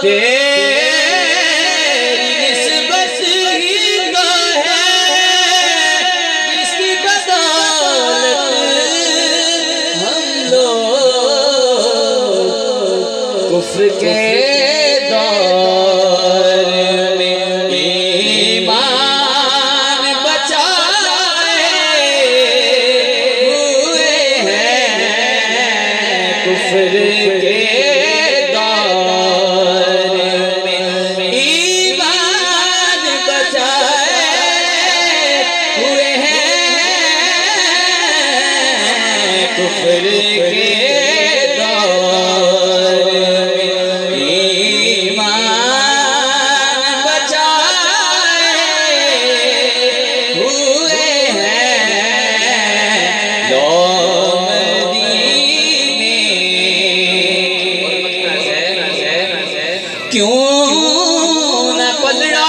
تیری نسبت ہی تو ہے جس کی بدولت ہم لوگ کفر کے دور میں ایمان بچائے ہوئے ہیں کفر کے کفر کے دور میں ایمان بچائے ہوئے ہیں لوگ مدینے کیوں نہ پلڑا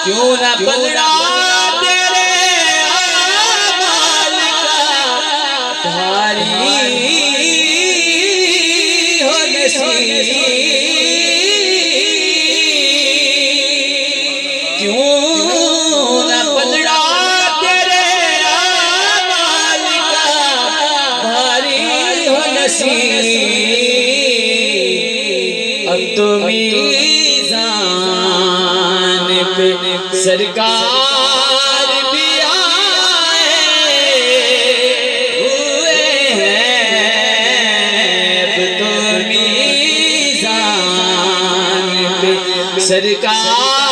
کیوں نہ پلڑا تیرے اعمال کا بھاری ہو نصیب کیوں نہ پلڑا تیرے اعمال کا بھاری ہو نصیب اب تو میزان پہ سرکار بھی آئے ہوئے ہیں اب تو میزان پہ سرکار